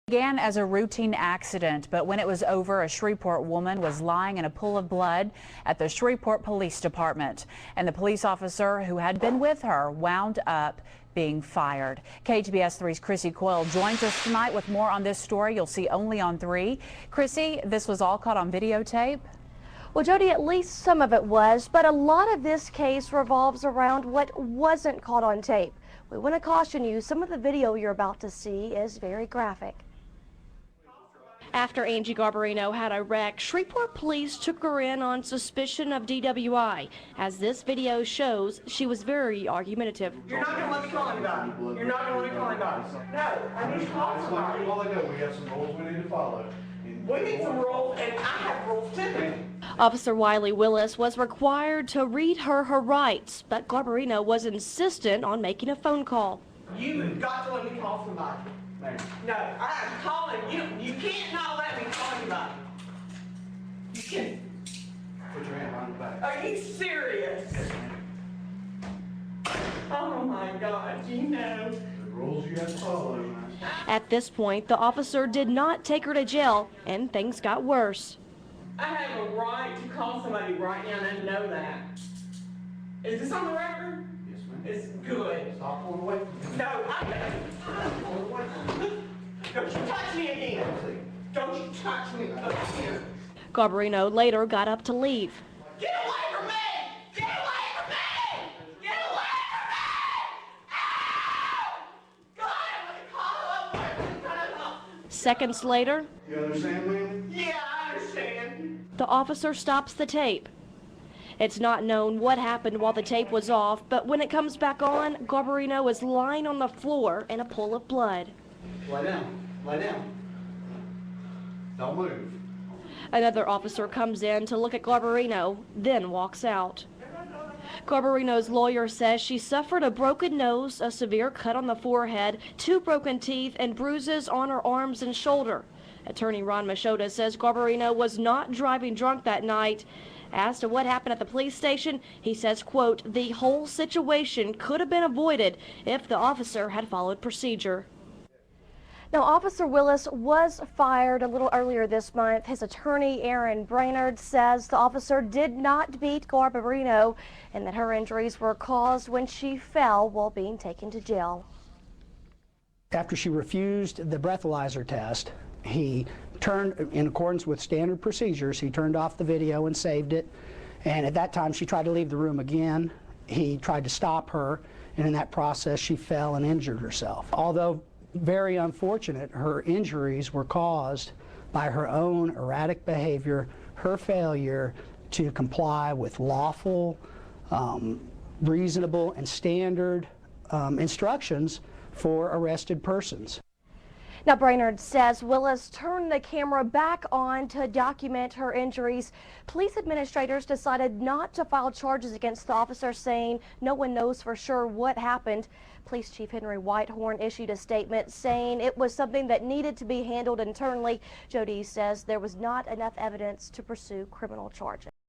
Began as a routine accident, but when it was over, a Shreveport woman was lying in a pool of blood at the Shreveport Police Department, and the police officer who had been with her wound up being fired. KTBS 3's Chrissy Coyle joins us tonight with more on this story you'll see only on 3. Chrissy, this was all caught on videotape? Well, Jody, at least some of it was, but a lot of this case revolves around what wasn't caught on tape. We want to caution you, some of the video you're about to see is very graphic. After Angie Garbarino had a wreck, Shreveport police took her in on suspicion of DWI. As this video shows, she was very argumentative. You're not going to let me call anybody. You're not going to let me call anybody. No, I need to call somebody. Well, I know we have some rules we need to follow. We need some rules, and I have rules too. Officer Wiley Willis was required to read her rights, but Garbarino was insistent on making a phone call. You've got to let me call somebody. No, I'm calling you. You can't not let me call anybody. You can't. Put your hand behind the back. Are you serious? Oh my God, you know. The rules you have to follow, man. At this point, the officer did not take her to jail, and things got worse. I have a right to call somebody right now, and I know that. Is this on the record? Yes, ma'am. It's good. Stop pulling away from me. No, I'm pulling away from me. Don't you touch me again. Don't you touch me again. Garbarino later got up to leave. Get away from me! Get away from me! Get away from me! Ow! God, I'm going to call up. Seconds later, You understand, ma'am? Yeah, I understand. the officer stops the tape. It's not known what happened while the tape was off, but when it comes back on, Garbarino is lying on the floor in a pool of blood. Lie down. Lie down. Don't move. Another officer comes in to look at Garbarino, then walks out. Garbarino's lawyer says she suffered a broken nose, a severe cut on the forehead, 2 broken teeth, and bruises on her arms and shoulder. Attorney Ron Machota says Garbarino was not driving drunk that night. As to what happened at the police station, he says, quote, the whole situation could have been avoided if the officer had followed procedure. Now, Officer Willis was fired a little earlier this month. His attorney, Aaron Brainerd, says the officer did not beat Garbarino and that her injuries were caused when she fell while being taken to jail. After she refused the breathalyzer test, he turned, in accordance with standard procedures, he turned off the video and saved it. And at that time, she tried to leave the room again. He tried to stop her, and in that process, she fell and injured herself. Although very unfortunate, her injuries were caused by her own erratic behavior, her failure to comply with lawful, reasonable, and standard instructions for arrested persons. Now, Brainerd says Willis turned the camera back on to document her injuries. Police administrators decided not to file charges against the officer, saying no one knows for sure what happened. Police Chief Henry Whitehorn issued a statement saying it was something that needed to be handled internally. Jody says there was not enough evidence to pursue criminal charges.